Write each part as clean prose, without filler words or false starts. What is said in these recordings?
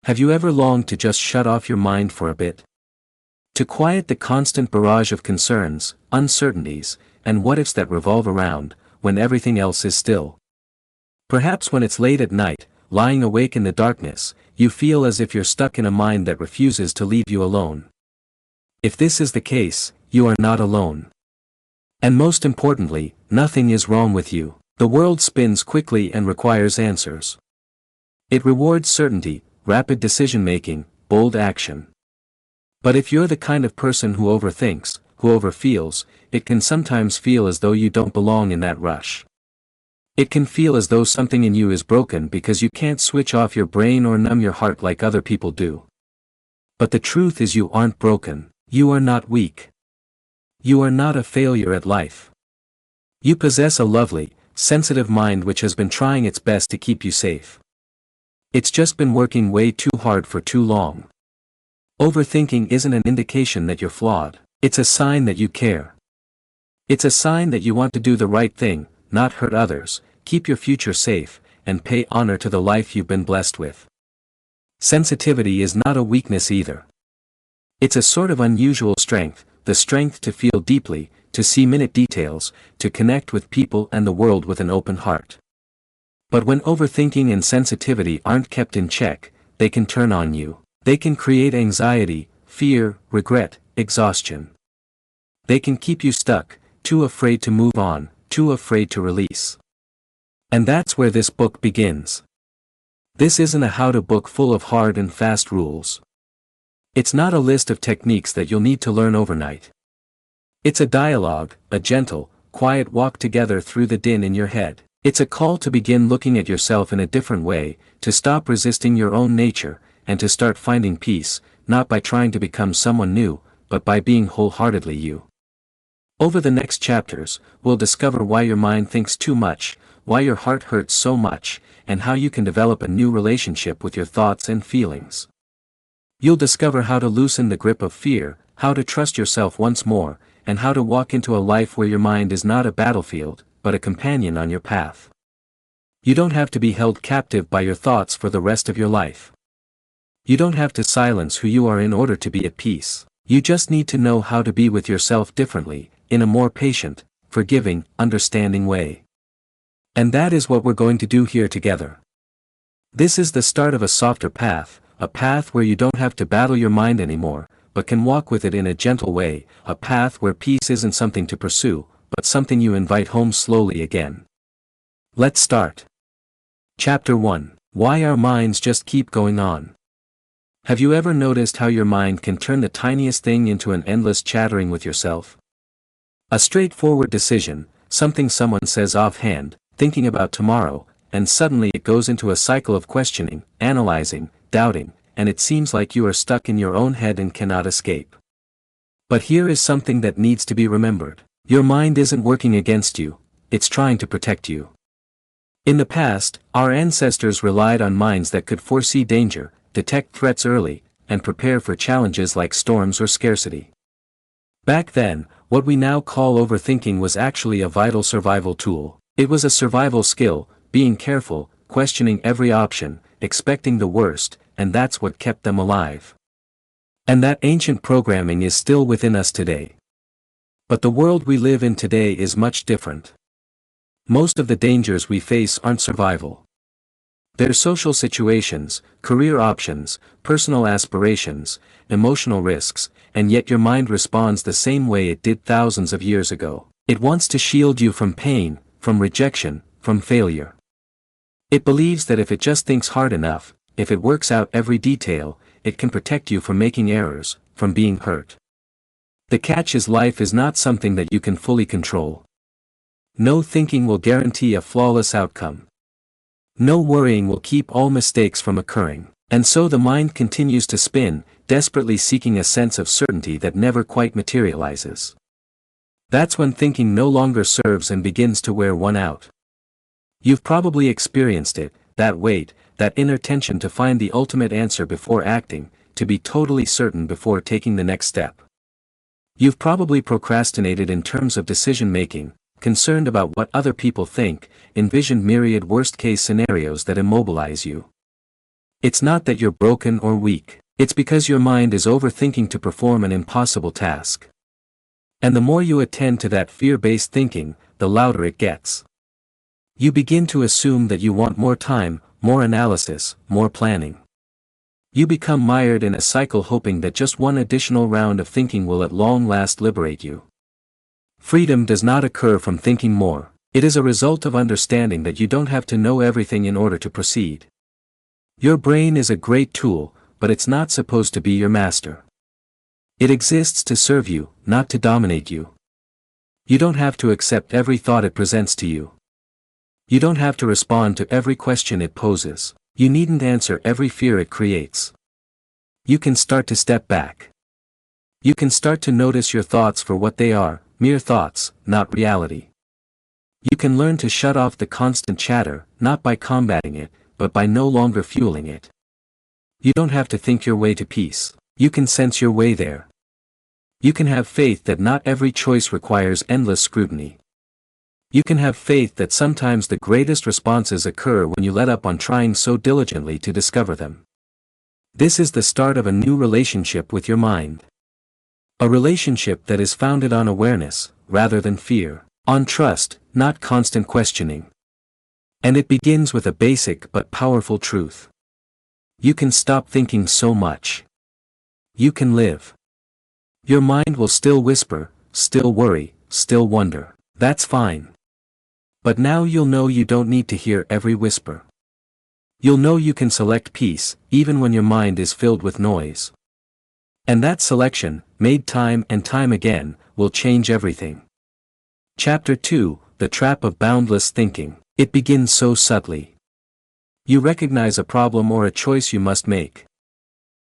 Have you ever longed to just shut off your mind for a bit? To quiet the constant barrage of concerns, uncertainties, and what-ifs that revolve around, when everything else is still? Perhaps when it's late at night, lying awake in the darkness, you feel as if you're stuck in a mind that refuses to leave you alone. If this is the case, you are not alone. And most importantly, nothing is wrong with you. The world spins quickly and requires answers. It rewards certainty, rapid decision-making, bold action. But if you're the kind of person who overthinks, who overfeels, it can sometimes feel as though you don't belong in that rush. It can feel as though something in you is broken because you can't switch off your brain or numb your heart like other people do. But the truth is you aren't broken. You are not weak. You are not a failure at life. You possess a lovely, sensitive mind which has been trying its best to keep you safe. It's just been working way too hard for too long. Overthinking isn't an indication that you're flawed. It's a sign that you care. It's a sign that you want to do the right thing, not hurt others, keep your future safe, and pay honor to the life you've been blessed with. Sensitivity is not a weakness either. It's a sort of unusual strength, the strength to feel deeply, to see minute details, to connect with people and the world with an open heart. But when overthinking and sensitivity aren't kept in check, they can turn on you. They can create anxiety, fear, regret, exhaustion. They can keep you stuck, too afraid to move on, too afraid to release. And that's where this book begins. This isn't a how-to book full of hard and fast rules. It's not a list of techniques that you'll need to learn overnight. It's a dialogue, a gentle, quiet walk together through the din in your head. It's a call to begin looking at yourself in a different way, to stop resisting your own nature, and to start finding peace, not by trying to become someone new, but by being wholeheartedly you. Over the next chapters, we'll discover why your mind thinks too much, why your heart hurts so much, and how you can develop a new relationship with your thoughts and feelings. You'll discover how to loosen the grip of fear, how to trust yourself once more, and how to walk into a life where your mind is not a battlefield, but a companion on your path. You don't have to be held captive by your thoughts for the rest of your life. You don't have to silence who you are in order to be at peace. You just need to know how to be with yourself differently, in a more patient, forgiving, understanding way. And that is what we're going to do here together. This is the start of a softer path, a path where you don't have to battle your mind anymore, but can walk with it in a gentle way, a path where peace isn't something to pursue, but something you invite home slowly again. Let's start. Chapter 1. Why our minds just keep going on. Have you ever noticed how your mind can turn the tiniest thing into an endless chattering with yourself? A straightforward decision, something someone says offhand, thinking about tomorrow, and suddenly it goes into a cycle of questioning, analyzing, doubting, and it seems like you are stuck in your own head and cannot escape. But here is something that needs to be remembered. Your mind isn't working against you, it's trying to protect you. In the past, our ancestors relied on minds that could foresee danger, detect threats early, and prepare for challenges like storms or scarcity. Back then, what we now call overthinking was actually a vital survival tool. It was a survival skill, being careful, questioning every option, expecting the worst, and that's what kept them alive. And that ancient programming is still within us today. But the world we live in today is much different. Most of the dangers we face aren't survival. They're social situations, career options, personal aspirations, emotional risks, and yet your mind responds the same way it did thousands of years ago. It wants to shield you from pain, from rejection, from failure. It believes that if it just thinks hard enough, if it works out every detail, it can protect you from making errors, from being hurt. The catch is life is not something that you can fully control. No thinking will guarantee a flawless outcome. No worrying will keep all mistakes from occurring. And so the mind continues to spin, desperately seeking a sense of certainty that never quite materializes. That's when thinking no longer serves and begins to wear one out. You've probably experienced it, that wait, that inner tension to find the ultimate answer before acting, to be totally certain before taking the next step. You've probably procrastinated in terms of decision-making, concerned about what other people think, envisioned myriad worst-case scenarios that immobilize you. It's not that you're broken or weak. It's because your mind is overthinking to perform an impossible task. And the more you attend to that fear-based thinking, the louder it gets. You begin to assume that you want more time, more analysis, more planning. You become mired in a cycle hoping that just one additional round of thinking will at long last liberate you. Freedom does not occur from thinking more. It is a result of understanding that you don't have to know everything in order to proceed. Your brain is a great tool, but it's not supposed to be your master. It exists to serve you, not to dominate you. You don't have to accept every thought it presents to you. You don't have to respond to every question it poses. You needn't answer every fear it creates. You can start to step back. You can start to notice your thoughts for what they are, mere thoughts, not reality. You can learn to shut off the constant chatter, not by combating it, but by no longer fueling it. You don't have to think your way to peace. You can sense your way there. You can have faith that not every choice requires endless scrutiny. You can have faith that sometimes the greatest responses occur when you let up on trying so diligently to discover them. This is the start of a new relationship with your mind. A relationship that is founded on awareness, rather than fear, on trust, not constant questioning. And it begins with a basic but powerful truth. You can stop thinking so much. You can live. Your mind will still whisper, still worry, still wonder. That's fine. But now you'll know you don't need to hear every whisper. You'll know you can select peace, even when your mind is filled with noise. And that selection, made time and time again, will change everything. Chapter 2, The Trap of Boundless Thinking. It begins so subtly. You recognize a problem or a choice you must make.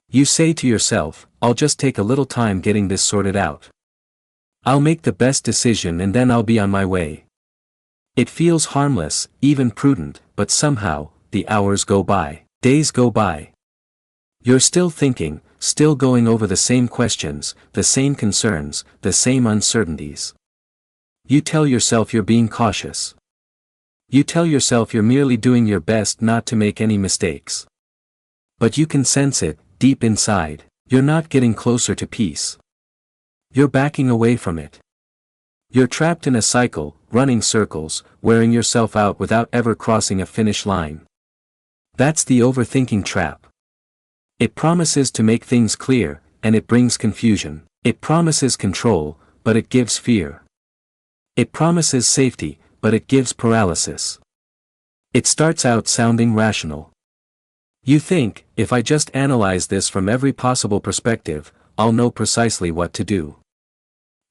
You say to yourself, I'll just take a little time getting this sorted out. I'll make the best decision and then I'll be on my way. It feels harmless, even prudent, but somehow, the hours go by, days go by. You're still thinking, still going over the same questions, the same concerns, the same uncertainties. You tell yourself you're being cautious. You tell yourself you're merely doing your best not to make any mistakes. But you can sense it, deep inside, you're not getting closer to peace. You're backing away from it. You're trapped in a cycle, running circles, wearing yourself out without ever crossing a finish line. That's the overthinking trap. It promises to make things clear, and it brings confusion. It promises control, but it gives fear. It promises safety, but it gives paralysis. It starts out sounding rational. You think, if I just analyze this from every possible perspective, I'll know precisely what to do.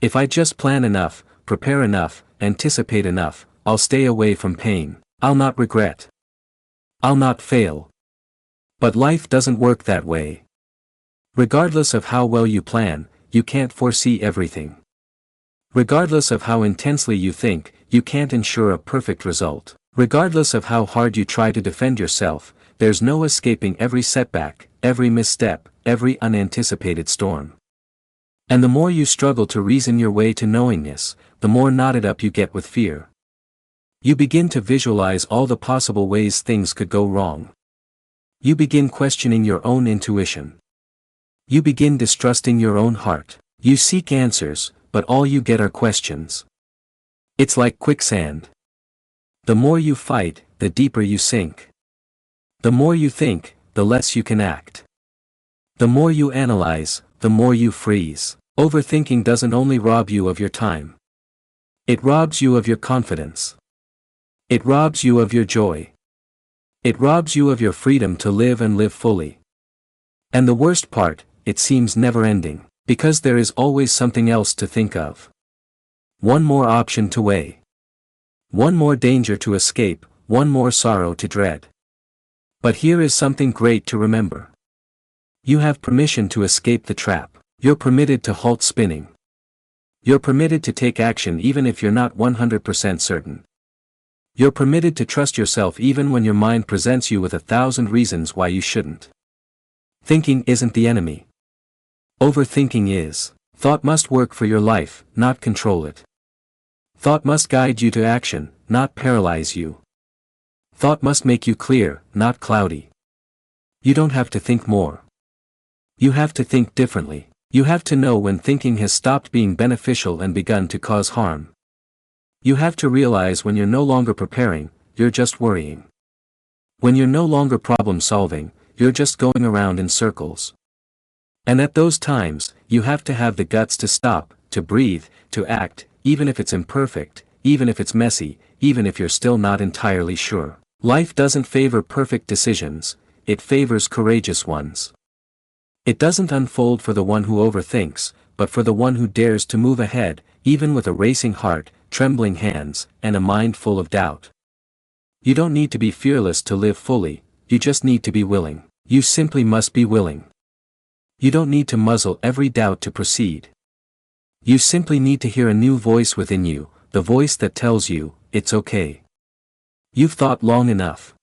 If I just plan enough, prepare enough, anticipate enough, I'll stay away from pain. I'll not regret. I'll not fail. But life doesn't work that way. Regardless of how well you plan, you can't foresee everything. Regardless of how intensely you think, you can't ensure a perfect result. Regardless of how hard you try to defend yourself, there's no escaping every setback, every misstep, every unanticipated storm. And the more you struggle to reason your way to knowingness, the more knotted up you get with fear. You begin to visualize all the possible ways things could go wrong. You begin questioning your own intuition. You begin distrusting your own heart. You seek answers, but all you get are questions. It's like quicksand. The more you fight, the deeper you sink. The more you think, the less you can act. The more you analyze, the more you freeze. Overthinking doesn't only rob you of your time. It robs you of your confidence. It robs you of your joy. It robs you of your freedom to live and live fully. And the worst part, it seems never ending, because there is always something else to think of. One more option to weigh. One more danger to escape, one more sorrow to dread. But here is something great to remember. You have permission to escape the trap. You're permitted to halt spinning. You're permitted to take action even if you're not 100% certain. You're permitted to trust yourself even when your mind presents you with 1,000 reasons why you shouldn't. Thinking isn't the enemy. Overthinking is. Thought must work for your life, not control it. Thought must guide you to action, not paralyze you. Thought must make you clear, not cloudy. You don't have to think more. You have to think differently. You have to know when thinking has stopped being beneficial and begun to cause harm. You have to realize when you're no longer preparing, you're just worrying. When you're no longer problem solving, you're just going around in circles. And at those times, you have to have the guts to stop, to breathe, to act, even if it's imperfect, even if it's messy, even if you're still not entirely sure. Life doesn't favor perfect decisions, it favors courageous ones. It doesn't unfold for the one who overthinks, but for the one who dares to move ahead, even with a racing heart, trembling hands, and a mind full of doubt. You don't need to be fearless to live fully, you just need to be willing. You simply must be willing. You don't need to muzzle every doubt to proceed. You simply need to hear a new voice within you, the voice that tells you, it's okay. You've thought long enough.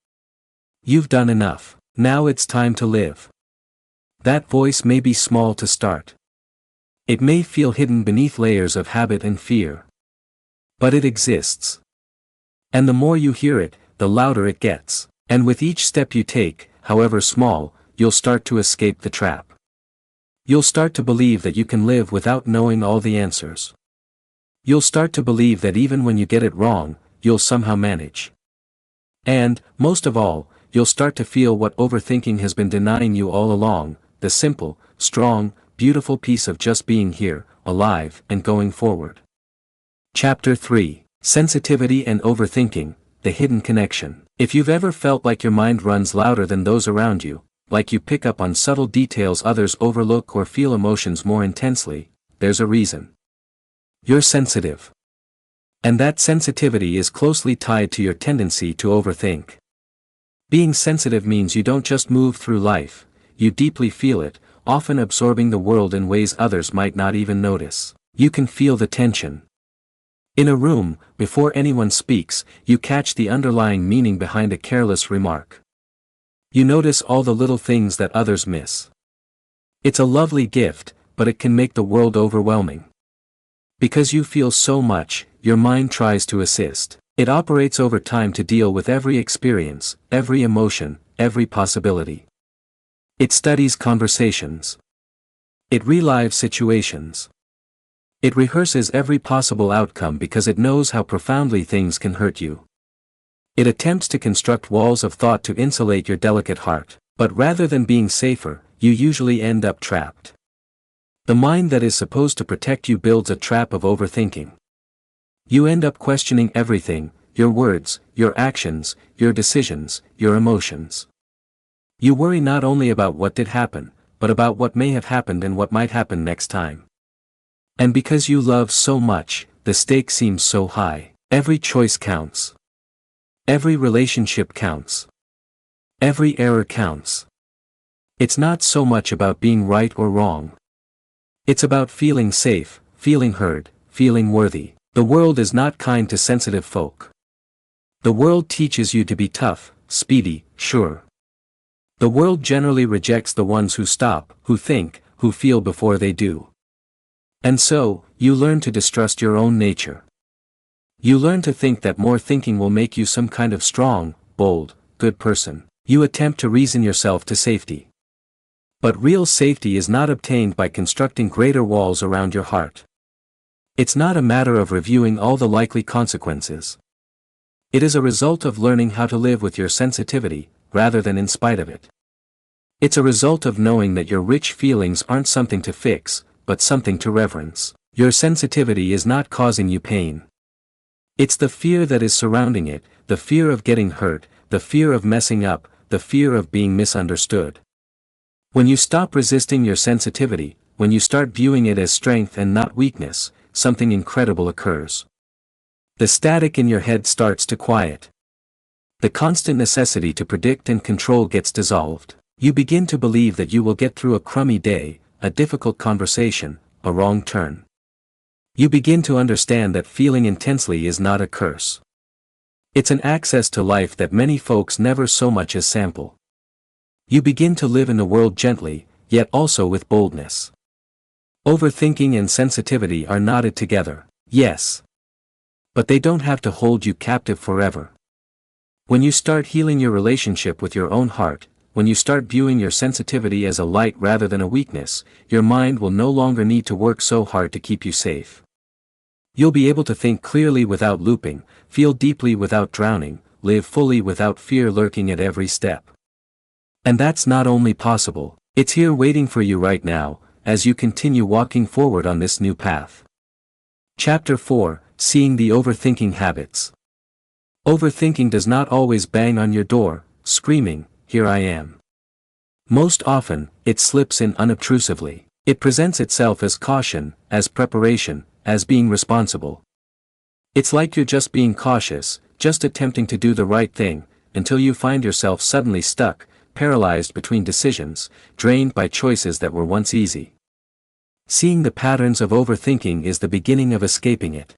You've done enough. Now it's time to live. That voice may be small to start. It may feel hidden beneath layers of habit and fear. But it exists. And the more you hear it, the louder it gets. And with each step you take, however small, you'll start to escape the trap. You'll start to believe that you can live without knowing all the answers. You'll start to believe that even when you get it wrong, you'll somehow manage. And, most of all, you'll start to feel what overthinking has been denying you all along, the simple, strong, beautiful peace of just being here, alive, and going forward. Chapter 3: Sensitivity and Overthinking, the Hidden Connection. If you've ever felt like your mind runs louder than those around you, like you pick up on subtle details others overlook or feel emotions more intensely, there's a reason. You're sensitive. And that sensitivity is closely tied to your tendency to overthink. Being sensitive means you don't just move through life, you deeply feel it, often absorbing the world in ways others might not even notice. You can feel the tension. In a room, before anyone speaks, you catch the underlying meaning behind a careless remark. You notice all the little things that others miss. It's a lovely gift, but it can make the world overwhelming. Because you feel so much, your mind tries to assist. It operates over time to deal with every experience, every emotion, every possibility. It studies conversations. It relives situations. It rehearses every possible outcome because it knows how profoundly things can hurt you. It attempts to construct walls of thought to insulate your delicate heart, but rather than being safer, you usually end up trapped. The mind that is supposed to protect you builds a trap of overthinking. You end up questioning everything, your words, your actions, your decisions, your emotions. You worry not only about what did happen, but about what may have happened and what might happen next time. And because you love so much, the stakes seem so high. Every choice counts. Every relationship counts. Every error counts. It's not so much about being right or wrong. It's about feeling safe, feeling heard, feeling worthy. The world is not kind to sensitive folk. The world teaches you to be tough, speedy, sure. The world generally rejects the ones who stop, who think, who feel before they do. And so, you learn to distrust your own nature. You learn to think that more thinking will make you some kind of strong, bold, good person. You attempt to reason yourself to safety. But real safety is not obtained by constructing greater walls around your heart. It's not a matter of reviewing all the likely consequences. It is a result of learning how to live with your sensitivity, rather than in spite of it. It's a result of knowing that your rich feelings aren't something to fix, but something to reverence. Your sensitivity is not causing you pain. It's the fear that is surrounding it, the fear of getting hurt, the fear of messing up, the fear of being misunderstood. When you stop resisting your sensitivity, when you start viewing it as strength and not weakness, something incredible occurs. The static in your head starts to quiet. The constant necessity to predict and control gets dissolved. You begin to believe that you will get through a crummy day, a difficult conversation, a wrong turn. You begin to understand that feeling intensely is not a curse. It's an access to life that many folks never so much as sample. You begin to live in the world gently, yet also with boldness. Overthinking and sensitivity are knotted together, yes. But they don't have to hold you captive forever. When you start healing your relationship with your own heart, when you start viewing your sensitivity as a light rather than a weakness, your mind will no longer need to work so hard to keep you safe. You'll be able to think clearly without looping, feel deeply without drowning, live fully without fear lurking at every step. And that's not only possible, it's here waiting for you right now, as you continue walking forward on this new path. Chapter 4, Seeing the Overthinking Habits. Overthinking does not always bang on your door, screaming, "Here I am." Most often, it slips in unobtrusively. It presents itself as caution, as preparation, as being responsible. It's like you're just being cautious, just attempting to do the right thing, until you find yourself suddenly stuck, paralyzed between decisions, drained by choices that were once easy. Seeing the patterns of overthinking is the beginning of escaping it.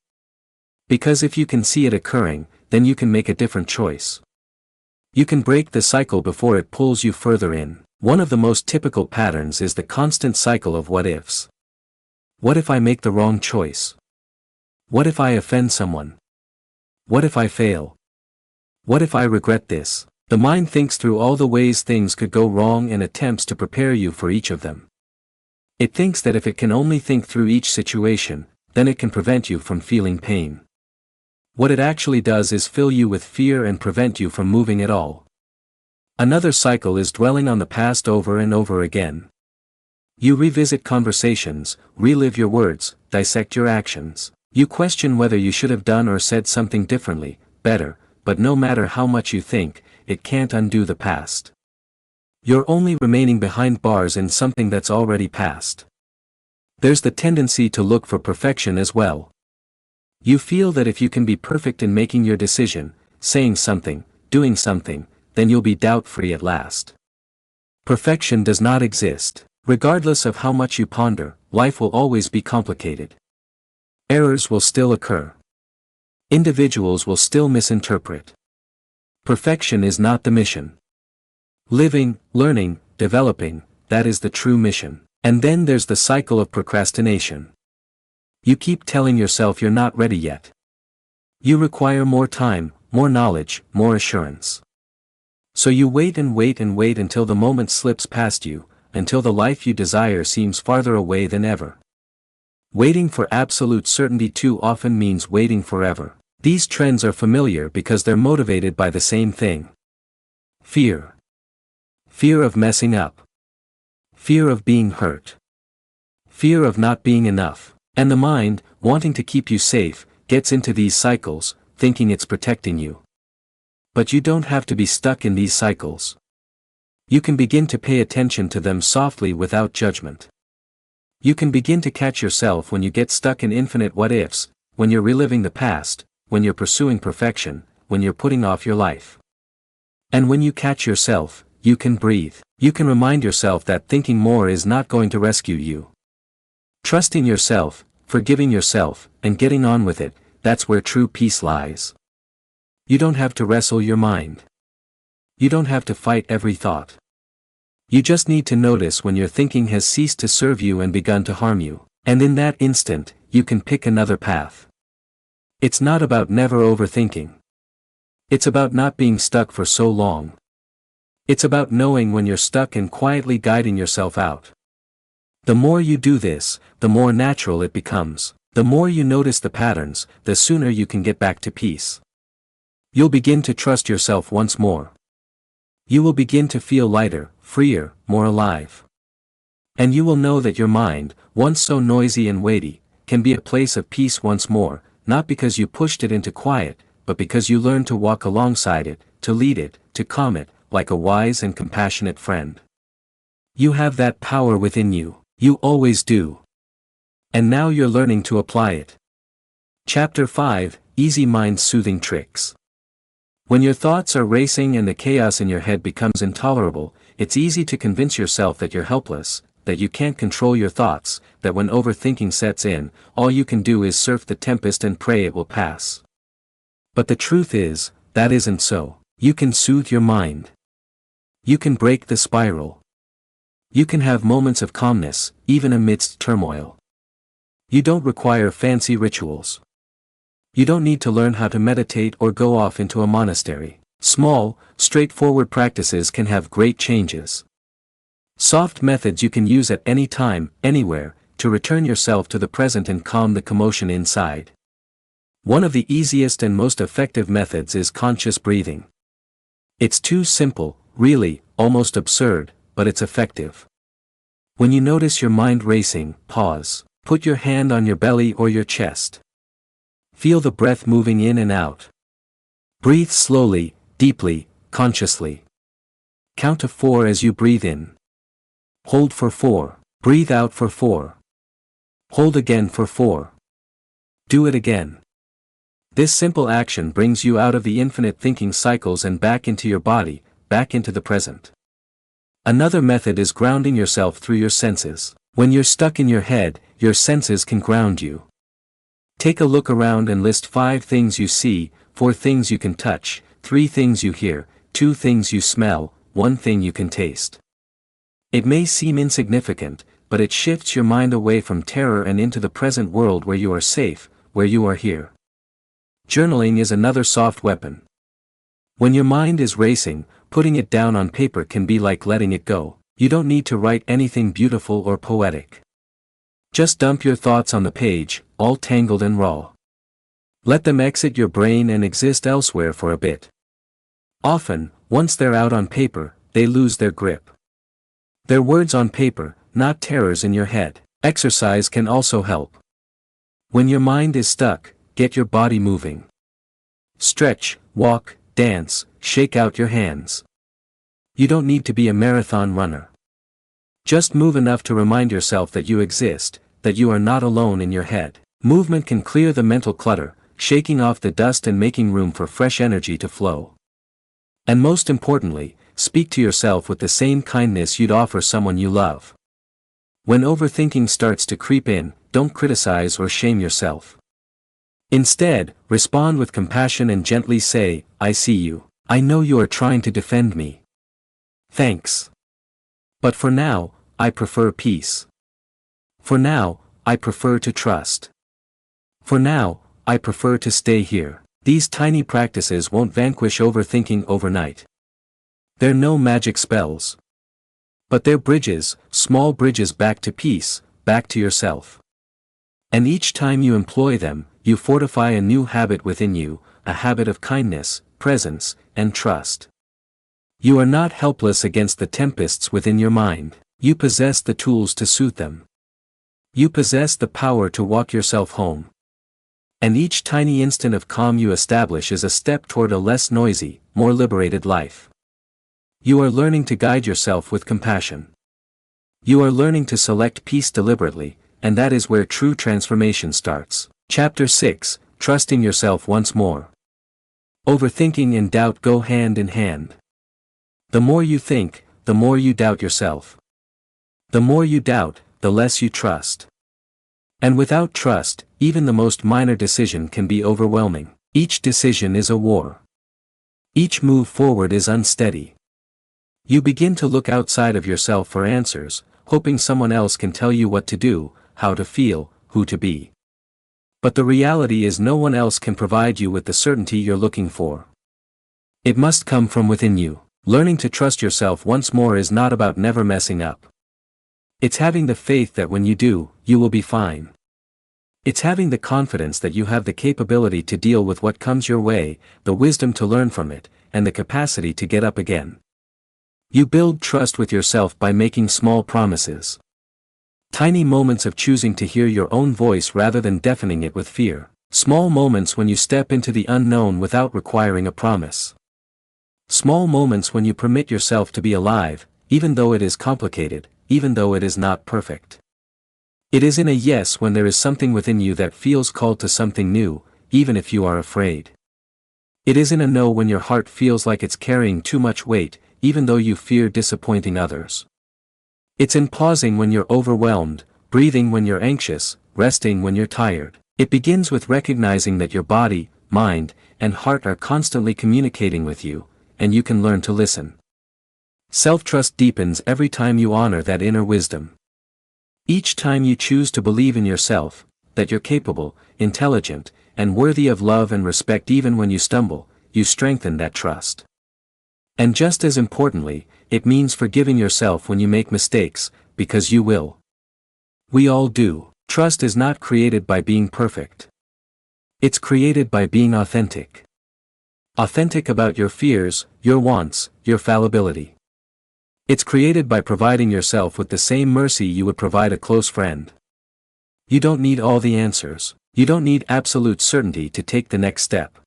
Because if you can see it occurring, then you can make a different choice. You can break the cycle before it pulls you further in. One of the most typical patterns is the constant cycle of what-ifs. What if I make the wrong choice? What if I offend someone? What if I fail? What if I regret this? The mind thinks through all the ways things could go wrong and attempts to prepare you for each of them. It thinks that if it can only think through each situation, then it can prevent you from feeling pain. What it actually does is fill you with fear and prevent you from moving at all. Another cycle is dwelling on the past over and over again. You revisit conversations, relive your words, dissect your actions. You question whether you should have done or said something differently, better, but no matter how much you think, it can't undo the past. You're only remaining behind bars in something that's already passed. There's the tendency to look for perfection as well. You feel that if you can be perfect in making your decision, saying something, doing something, then you'll be doubt-free at last. Perfection does not exist. Regardless of how much you ponder, life will always be complicated. Errors will still occur. Individuals will still misinterpret. Perfection is not the mission. Living, learning, developing, that is the true mission. And then there's the cycle of procrastination. You keep telling yourself you're not ready yet. You require more time, more knowledge, more assurance. So you wait and wait and wait until the moment slips past you, until the life you desire seems farther away than ever. Waiting for absolute certainty too often means waiting forever. These trends are familiar because they're motivated by the same thing. Fear. Fear of messing up. Fear of being hurt. Fear of not being enough. And the mind, wanting to keep you safe, gets into these cycles, thinking it's protecting you. But you don't have to be stuck in these cycles. You can begin to pay attention to them softly without judgment. You can begin to catch yourself when you get stuck in infinite what-ifs, when you're reliving the past, when you're pursuing perfection, when you're putting off your life. And when you catch yourself, you can breathe. You can remind yourself that thinking more is not going to rescue you. Trusting yourself, forgiving yourself, and getting on with it, that's where true peace lies. You don't have to wrestle your mind. You don't have to fight every thought. You just need to notice when your thinking has ceased to serve you and begun to harm you, and in that instant, you can pick another path. It's not about never overthinking. It's about not being stuck for so long. It's about knowing when you're stuck and quietly guiding yourself out. The more you do this, the more natural it becomes. The more you notice the patterns, the sooner you can get back to peace. You'll begin to trust yourself once more. You will begin to feel lighter, freer, more alive. And you will know that your mind, once so noisy and weighty, can be a place of peace once more, not because you pushed it into quiet, but because you learned to walk alongside it, to lead it, to calm it, like a wise and compassionate friend. You have that power within you. You always do. And now you're learning to apply it. Chapter 5, Easy Mind Soothing Tricks. When your thoughts are racing and the chaos in your head becomes intolerable, it's easy to convince yourself that you're helpless, that you can't control your thoughts, that when overthinking sets in, all you can do is surf the tempest and pray it will pass. But the truth is, that isn't so. You can soothe your mind. You can break the spiral. You can have moments of calmness, even amidst turmoil. You don't require fancy rituals. You don't need to learn how to meditate or go off into a monastery. Small, straightforward practices can have great changes. Soft methods you can use at any time, anywhere, to return yourself to the present and calm the commotion inside. One of the easiest and most effective methods is conscious breathing. It's too simple, really, almost absurd, but it's effective. When you notice your mind racing, pause. Put your hand on your belly or your chest. Feel the breath moving in and out. Breathe slowly, deeply, consciously. Count to 4 as you breathe in. Hold for 4. Breathe out for 4. Hold again for 4. Do it again. This simple action brings you out of the infinite thinking cycles and back into your body, back into the present. Another method is grounding yourself through your senses. When you're stuck in your head, your senses can ground you. Take a look around and list 5 things you see, 4 things you can touch, 3 things you hear, 2 things you smell, 1 thing you can taste. It may seem insignificant, but it shifts your mind away from terror and into the present world where you are safe, where you are here. Journaling is another soft weapon. When your mind is racing, putting it down on paper can be like letting it go. You don't need to write anything beautiful or poetic. Just dump your thoughts on the page, all tangled and raw. Let them exit your brain and exist elsewhere for a bit. Often, once they're out on paper, they lose their grip. They're words on paper, not terrors in your head. Exercise can also help. When your mind is stuck, get your body moving. Stretch, walk, dance, shake out your hands. You don't need to be a marathon runner. Just move enough to remind yourself that you exist, that you are not alone in your head. Movement can clear the mental clutter, shaking off the dust and making room for fresh energy to flow. And most importantly, speak to yourself with the same kindness you'd offer someone you love. When overthinking starts to creep in, don't criticize or shame yourself. Instead, respond with compassion and gently say, "I see you. I know you are trying to defend me. Thanks. But for now, I prefer peace. For now, I prefer to trust. For now, I prefer to stay here." These tiny practices won't vanquish overthinking overnight. They're no magic spells. But they're bridges, small bridges back to peace, back to yourself. And each time you employ them, you fortify a new habit within you, a habit of kindness, presence, and trust. You are not helpless against the tempests within your mind. You possess the tools to soothe them. You possess the power to walk yourself home. And each tiny instant of calm you establish is a step toward a less noisy, more liberated life. You are learning to guide yourself with compassion. You are learning to select peace deliberately, and that is where true transformation starts. Chapter 6, Trusting Yourself Once More. Overthinking and doubt go hand in hand. The more you think, the more you doubt yourself. The more you doubt, the less you trust. And without trust, even the most minor decision can be overwhelming. Each decision is a war. Each move forward is unsteady. You begin to look outside of yourself for answers, hoping someone else can tell you what to do, how to feel, who to be. But the reality is no one else can provide you with the certainty you're looking for. It must come from within you. Learning to trust yourself once more is not about never messing up. It's having the faith that when you do, you will be fine. It's having the confidence that you have the capability to deal with what comes your way, the wisdom to learn from it, and the capacity to get up again. You build trust with yourself by making small promises. Tiny moments of choosing to hear your own voice rather than deafening it with fear. Small moments when you step into the unknown without requiring a promise. Small moments when you permit yourself to be alive, even though it is complicated, even though it is not perfect. It is in a yes when there is something within you that feels called to something new, even if you are afraid. It is in a no when your heart feels like it's carrying too much weight, even though you fear disappointing others. It's in pausing when you're overwhelmed, breathing when you're anxious, resting when you're tired. It begins with recognizing that your body, mind, and heart are constantly communicating with you, and you can learn to listen. Self-trust deepens every time you honor that inner wisdom. Each time you choose to believe in yourself, that you're capable, intelligent, and worthy of love and respect even when you stumble, you strengthen that trust. And just as importantly, it means forgiving yourself when you make mistakes, because you will. We all do. Trust is not created by being perfect. It's created by being authentic. Authentic about your fears, your wants, your fallibility. It's created by providing yourself with the same mercy you would provide a close friend. You don't need all the answers. You don't need absolute certainty to take the next step.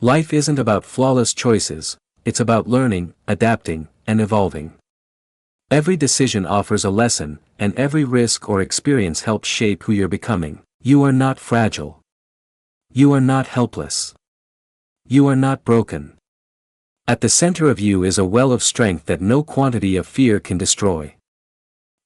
Life isn't about flawless choices, it's about learning, adapting, and evolving. Every decision offers a lesson, and every risk or experience helps shape who you're becoming. You are not fragile. You are not helpless. You are not broken. At the center of you is a well of strength that no quantity of fear can destroy.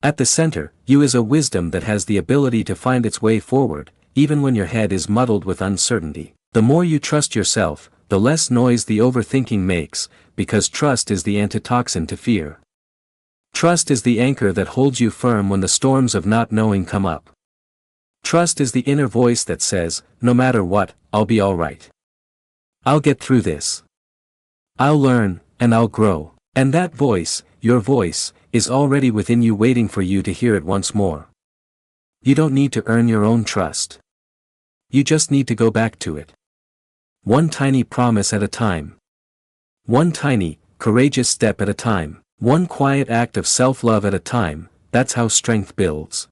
At the center, you is a wisdom that has the ability to find its way forward, even when your head is muddled with uncertainty. The more you trust yourself, the less noise the overthinking makes, because trust is the antitoxin to fear. Trust is the anchor that holds you firm when the storms of not knowing come up. Trust is the inner voice that says, no matter what, I'll be alright. I'll get through this. I'll learn, and I'll grow. And that voice, your voice, is already within you waiting for you to hear it once more. You don't need to earn your own trust. You just need to go back to it. One tiny promise at a time. One tiny, courageous step at a time. One quiet act of self-love at a time. That's how strength builds.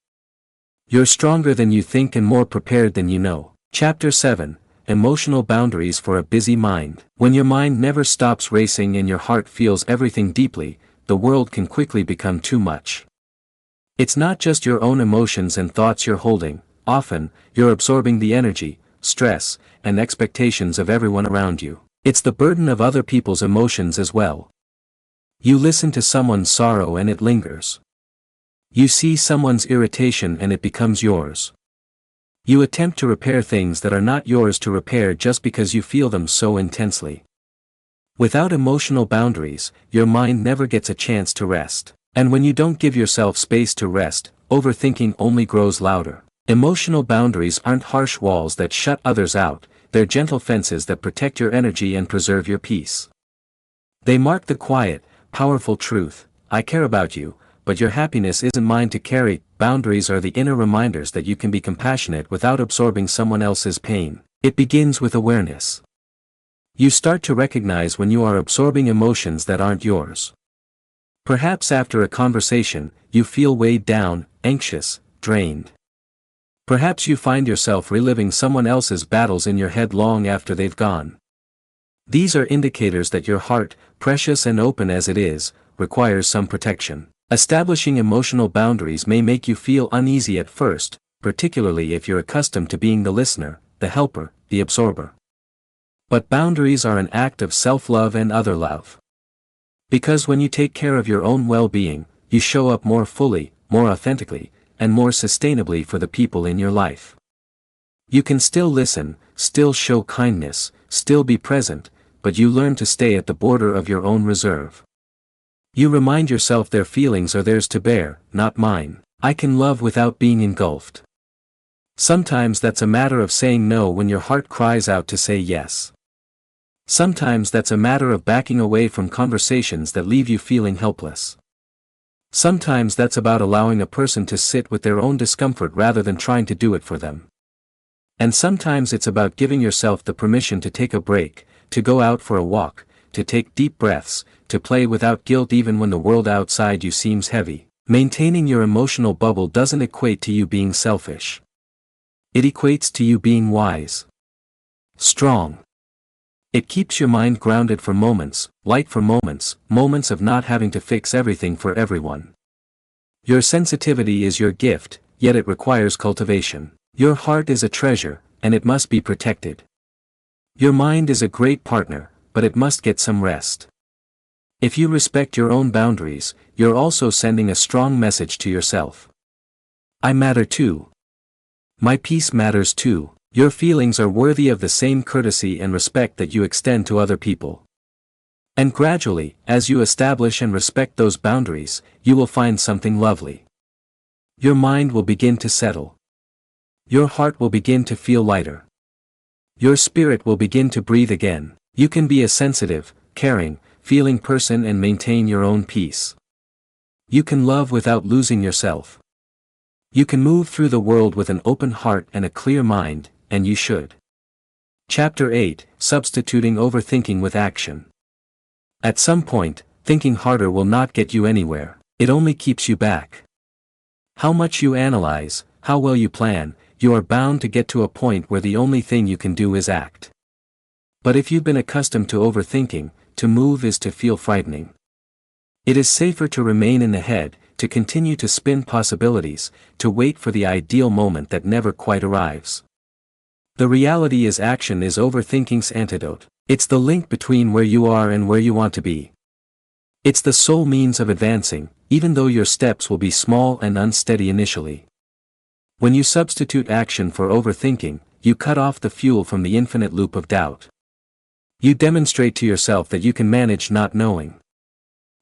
You're stronger than you think and more prepared than you know. Chapter 7. Emotional boundaries for a busy mind. When your mind never stops racing and your heart feels everything deeply, the world can quickly become too much. It's not just your own emotions and thoughts you're holding, often, you're absorbing the energy, stress, and expectations of everyone around you. It's the burden of other people's emotions as well. You listen to someone's sorrow and it lingers. You see someone's irritation and it becomes yours. You attempt to repair things that are not yours to repair just because you feel them so intensely. Without emotional boundaries, your mind never gets a chance to rest. And when you don't give yourself space to rest, overthinking only grows louder. Emotional boundaries aren't harsh walls that shut others out, they're gentle fences that protect your energy and preserve your peace. They mark the quiet, powerful truth: I care about you, but your happiness isn't mine to carry. Boundaries are the inner reminders that you can be compassionate without absorbing someone else's pain. It begins with awareness. You start to recognize when you are absorbing emotions that aren't yours. Perhaps after a conversation, you feel weighed down, anxious, drained. Perhaps you find yourself reliving someone else's battles in your head long after they've gone. These are indicators that your heart, precious and open as it is, requires some protection. Establishing emotional boundaries may make you feel uneasy at first, particularly if you're accustomed to being the listener, the helper, the absorber. But boundaries are an act of self-love and other love. Because when you take care of your own well-being, you show up more fully, more authentically, and more sustainably for the people in your life. You can still listen, still show kindness, still be present, but you learn to stay at the border of your own reserve. You remind yourself their feelings are theirs to bear, not mine. I can love without being engulfed. Sometimes that's a matter of saying no when your heart cries out to say yes. Sometimes that's a matter of backing away from conversations that leave you feeling helpless. Sometimes that's about allowing a person to sit with their own discomfort rather than trying to do it for them. And sometimes it's about giving yourself the permission to take a break, to go out for a walk, to take deep breaths, to play without guilt even when the world outside you seems heavy. Maintaining your emotional bubble doesn't equate to you being selfish. It equates to you being wise. Strong. It keeps your mind grounded for moments, light for moments, moments of not having to fix everything for everyone. Your sensitivity is your gift, yet it requires cultivation. Your heart is a treasure, and it must be protected. Your mind is a great partner, but it must get some rest. If you respect your own boundaries, you're also sending a strong message to yourself. I matter too. My peace matters too. Your feelings are worthy of the same courtesy and respect that you extend to other people. And gradually, as you establish and respect those boundaries, you will find something lovely. Your mind will begin to settle. Your heart will begin to feel lighter. Your spirit will begin to breathe again. You can be a sensitive, caring, feeling person and maintain your own peace. You can love without losing yourself. You can move through the world with an open heart and a clear mind, and you should. Chapter 8, Substituting Overthinking with Action. At some point, thinking harder will not get you anywhere, it only keeps you back. How much you analyze, how well you plan, you are bound to get to a point where the only thing you can do is act. But if you've been accustomed to overthinking, to move is to feel frightening. It is safer to remain in the head, to continue to spin possibilities, to wait for the ideal moment that never quite arrives. The reality is action is overthinking's antidote. It's the link between where you are and where you want to be. It's the sole means of advancing, even though your steps will be small and unsteady initially. When you substitute action for overthinking, you cut off the fuel from the infinite loop of doubt. You demonstrate to yourself that you can manage not knowing.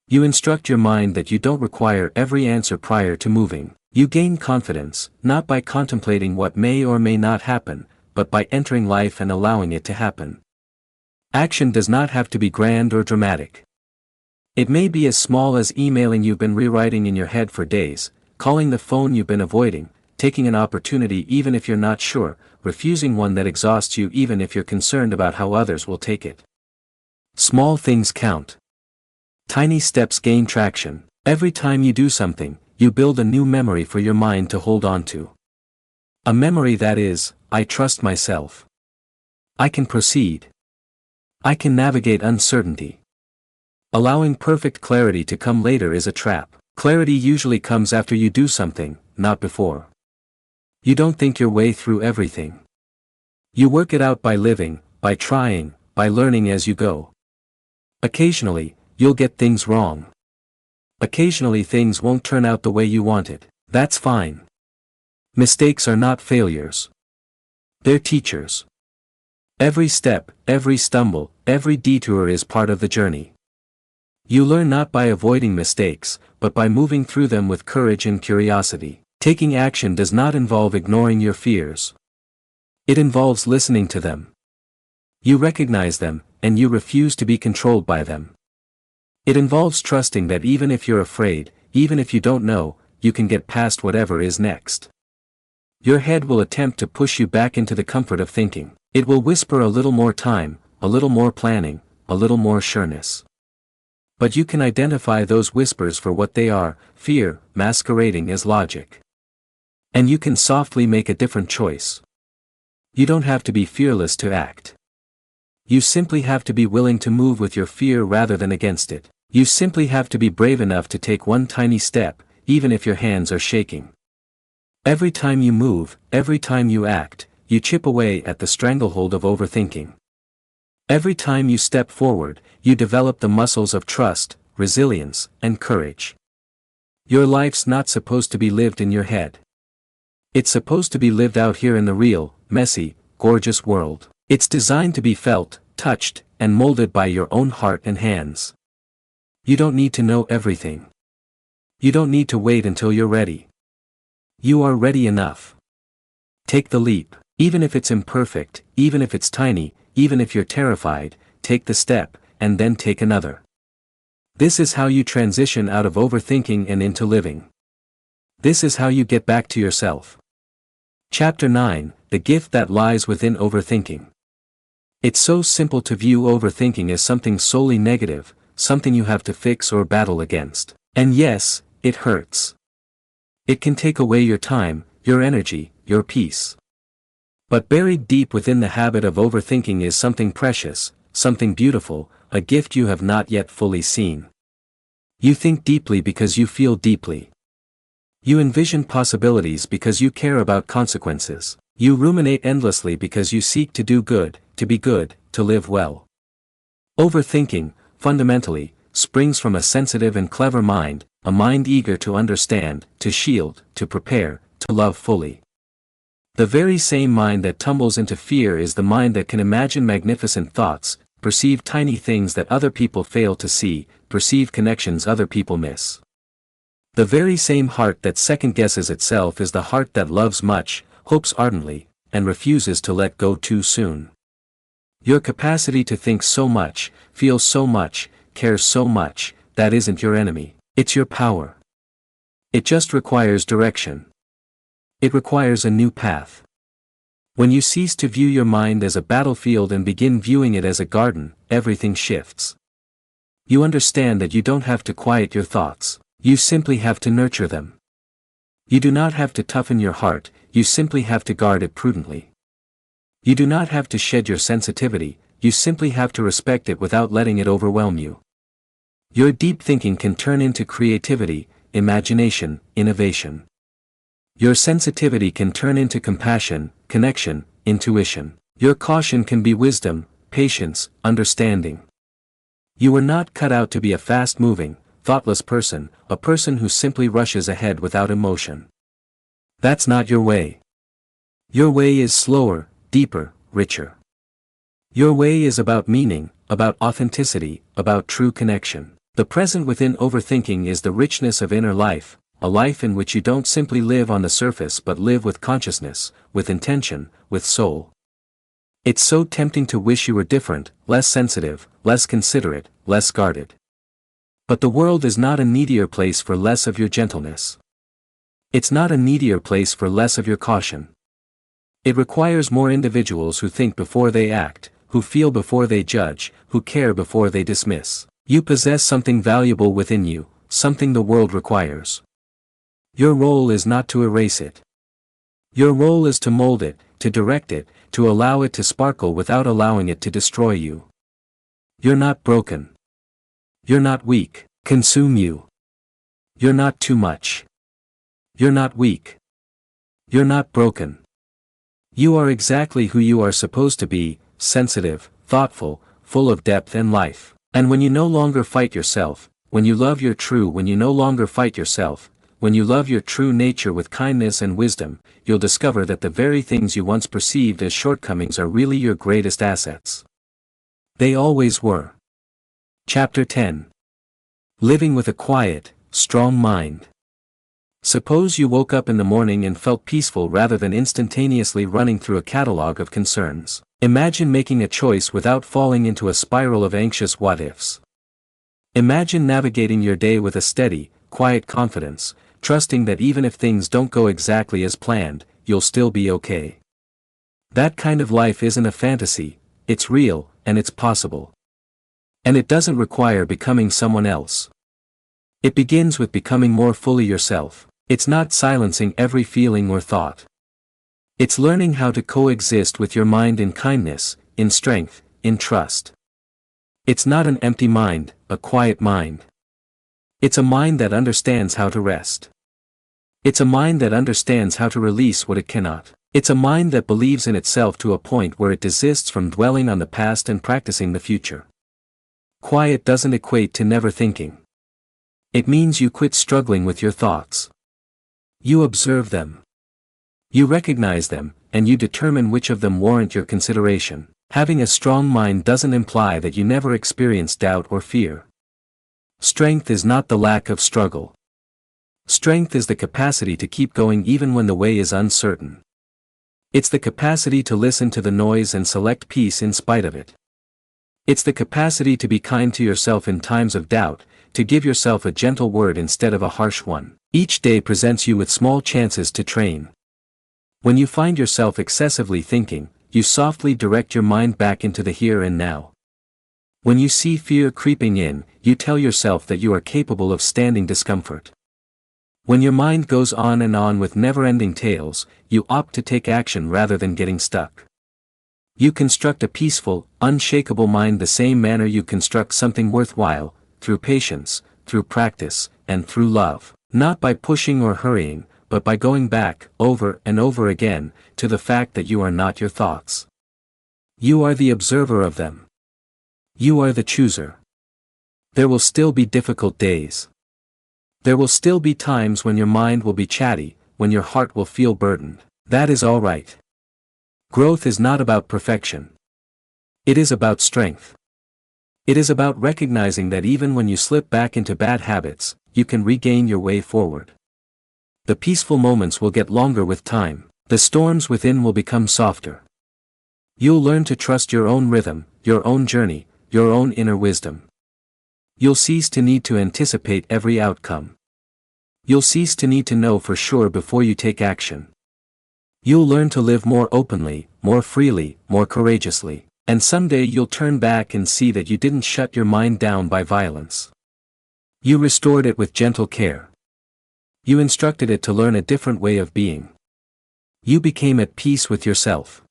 You instruct your mind that you don't require every answer prior to moving. You gain confidence, not by contemplating what may or may not happen, but by entering life and allowing it to happen. Action does not have to be grand or dramatic. It may be as small as emailing you've been rewriting in your head for days, calling the phone you've been avoiding, taking an opportunity even if you're not sure, refusing one that exhausts you even if you're concerned about how others will take it. Small things count. Tiny steps gain traction. Every time you do something, you build a new memory for your mind to hold on to. A memory that is, I trust myself. I can proceed. I can navigate uncertainty. Allowing perfect clarity to come later is a trap. Clarity usually comes after you do something, not before. You don't think your way through everything. You work it out by living, by trying, by learning as you go. Occasionally, you'll get things wrong. Occasionally things won't turn out the way you wanted. That's fine. Mistakes are not failures. They're teachers. Every step, every stumble, every detour is part of the journey. You learn not by avoiding mistakes, but by moving through them with courage and curiosity. Taking action does not involve ignoring your fears. It involves listening to them. You recognize them, and you refuse to be controlled by them. It involves trusting that even if you're afraid, even if you don't know, you can get past whatever is next. Your head will attempt to push you back into the comfort of thinking. It will whisper a little more time, a little more planning, a little more sureness. But you can identify those whispers for what they are, fear, masquerading as logic. And you can softly make a different choice. You don't have to be fearless to act. You simply have to be willing to move with your fear rather than against it. You simply have to be brave enough to take one tiny step, even if your hands are shaking. Every time you move, every time you act, you chip away at the stranglehold of overthinking. Every time you step forward, you develop the muscles of trust, resilience, and courage. Your life's not supposed to be lived in your head. It's supposed to be lived out here in the real, messy, gorgeous world. It's designed to be felt, touched, and molded by your own heart and hands. You don't need to know everything. You don't need to wait until you're ready. You are ready enough. Take the leap. Even if it's imperfect, even if it's tiny, even if you're terrified, take the step, and then take another. This is how you transition out of overthinking and into living. This is how you get back to yourself. Chapter 9, The Gift That Lies Within Overthinking. It's so simple to view overthinking as something solely negative, something you have to fix or battle against. And yes, it hurts. It can take away your time, your energy, your peace. But buried deep within the habit of overthinking is something precious, something beautiful, a gift you have not yet fully seen. You think deeply because you feel deeply. You envision possibilities because you care about consequences. You ruminate endlessly because you seek to do good, to be good, to live well. Overthinking, fundamentally, springs from a sensitive and clever mind, a mind eager to understand, to shield, to prepare, to love fully. The very same mind that tumbles into fear is the mind that can imagine magnificent thoughts, perceive tiny things that other people fail to see, perceive connections other people miss. The very same heart that second-guesses itself is the heart that loves much, hopes ardently, and refuses to let go too soon. Your capacity to think so much, feel so much, cares so much, that isn't your enemy, it's your power. It just requires direction. It requires a new path. When you cease to view your mind as a battlefield and begin viewing it as a garden, everything shifts. You understand that you don't have to quiet your thoughts, you simply have to nurture them. You do not have to toughen your heart, you simply have to guard it prudently. You do not have to shed your sensitivity, you simply have to respect it without letting it overwhelm you. Your deep thinking can turn into creativity, imagination, innovation. Your sensitivity can turn into compassion, connection, intuition. Your caution can be wisdom, patience, understanding. You were not cut out to be a fast-moving, thoughtless person, a person who simply rushes ahead without emotion. That's not your way. Your way is slower, deeper, richer. Your way is about meaning, about authenticity, about true connection. The present within overthinking is the richness of inner life, a life in which you don't simply live on the surface but live with consciousness, with intention, with soul. It's so tempting to wish you were different, less sensitive, less considerate, less guarded. But the world is not a needier place for less of your gentleness. It's not a needier place for less of your caution. It requires more individuals who think before they act, who feel before they judge, who care before they dismiss. You possess something valuable within you, something the world requires. Your role is not to erase it. Your role is to mold it, to direct it, to allow it to sparkle without allowing it to destroy you. You're not broken. You're not weak. Consume you. You're not too much. You're not weak. You're not broken. You are exactly who you are supposed to be, sensitive, thoughtful, full of depth and life. And when you no longer fight yourself, when you love your true when you no longer fight yourself, when you love your true nature with kindness and wisdom, you'll discover that the very things you once perceived as shortcomings are really your greatest assets. They always were. Chapter 10. Living with a quiet, strong mind. Suppose you woke up in the morning and felt peaceful rather than instantaneously running through a catalog of concerns. Imagine making a choice without falling into a spiral of anxious what-ifs. Imagine navigating your day with a steady, quiet confidence, trusting that even if things don't go exactly as planned, you'll still be okay. That kind of life isn't a fantasy, it's real, and it's possible. And it doesn't require becoming someone else. It begins with becoming more fully yourself. It's not silencing every feeling or thought. It's learning how to coexist with your mind in kindness, in strength, in trust. It's not an empty mind, a quiet mind. It's a mind that understands how to rest. It's a mind that understands how to release what it cannot. It's a mind that believes in itself to a point where it desists from dwelling on the past and practicing the future. Quiet doesn't equate to never thinking. It means you quit struggling with your thoughts. You observe them. You recognize them, and you determine which of them warrant your consideration. Having a strong mind doesn't imply that you never experience doubt or fear. Strength is not the lack of struggle. Strength is the capacity to keep going even when the way is uncertain. It's the capacity to listen to the noise and select peace in spite of it. It's the capacity to be kind to yourself in times of doubt, to give yourself a gentle word instead of a harsh one. Each day presents you with small chances to train. When you find yourself excessively thinking, you softly direct your mind back into the here and now. When you see fear creeping in, you tell yourself that you are capable of standing discomfort. When your mind goes on and on with never-ending tales, you opt to take action rather than getting stuck. You construct a peaceful, unshakable mind the same manner you construct something worthwhile, through patience, through practice, and through love, not by pushing or hurrying, but by going back, over and over again, to the fact that you are not your thoughts. You are the observer of them. You are the chooser. There will still be difficult days. There will still be times when your mind will be chatty, when your heart will feel burdened. That is all right. Growth is not about perfection. It is about strength. It is about recognizing that even when you slip back into bad habits, you can regain your way forward. The peaceful moments will get longer with time. The storms within will become softer. You'll learn to trust your own rhythm, your own journey, your own inner wisdom. You'll cease to need to anticipate every outcome. You'll cease to need to know for sure before you take action. You'll learn to live more openly, more freely, more courageously, and someday you'll turn back and see that you didn't shut your mind down by violence. You restored it with gentle care. You instructed it to learn a different way of being. You became at peace with yourself.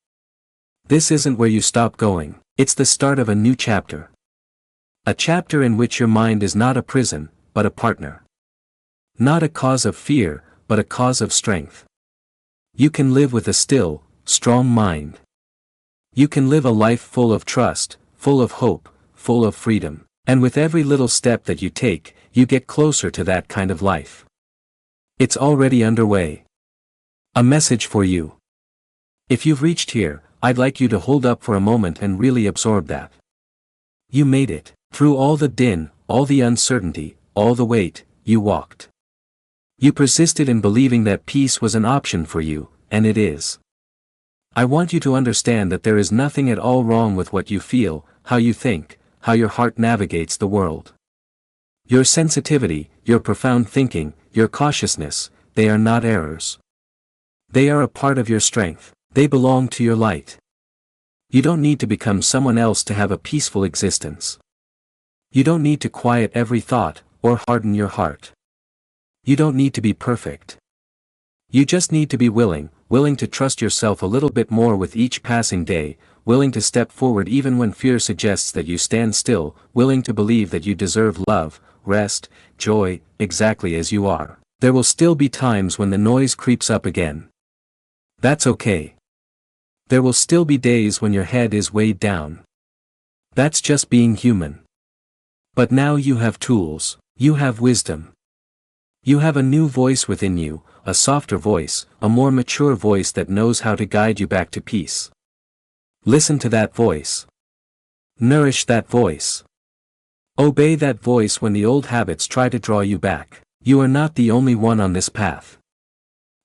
This isn't where you stop going, it's the start of a new chapter. A chapter in which your mind is not a prison, but a partner. Not a cause of fear, but a cause of strength. You can live with a still, strong mind. You can live a life full of trust, full of hope, full of freedom, and with every little step that you take, you get closer to that kind of life. It's already underway. A message for you. If you've reached here, I'd like you to hold up for a moment and really absorb that. You made it. Through all the din, all the uncertainty, all the weight, you walked. You persisted in believing that peace was an option for you, and it is. I want you to understand that there is nothing at all wrong with what you feel, how you think, how your heart navigates the world. Your sensitivity, your profound thinking, your cautiousness, they are not errors. They are a part of your strength, they belong to your light. You don't need to become someone else to have a peaceful existence. You don't need to quiet every thought, or harden your heart. You don't need to be perfect. You just need to be willing to trust yourself a little bit more with each passing day, willing to step forward even when fear suggests that you stand still, willing to believe that you deserve love, rest, joy, exactly as you are. There will still be times when the noise creeps up again. That's okay. There will still be days when your head is weighed down. That's just being human. But now you have tools, you have wisdom. You have a new voice within you, a softer voice, a more mature voice that knows how to guide you back to peace. Listen to that voice. Nourish that voice. Obey that voice when the old habits try to draw you back. You are not the only one on this path.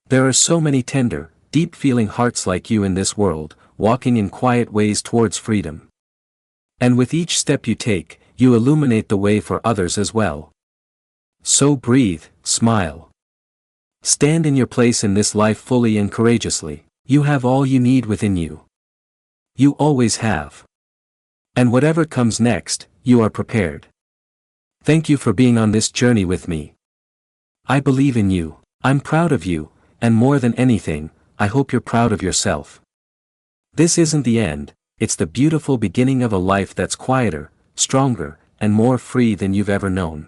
There are so many tender, deep-feeling hearts like you in this world, walking in quiet ways towards freedom. And with each step you take, you illuminate the way for others as well. So breathe, smile. Stand in your place in this life fully and courageously. You have all you need within you. You always have. And whatever comes next, you are prepared. Thank you for being on this journey with me. I believe in you. I'm proud of you, and more than anything, I hope you're proud of yourself. This isn't the end, it's the beautiful beginning of a life that's quieter, stronger, and more free than you've ever known.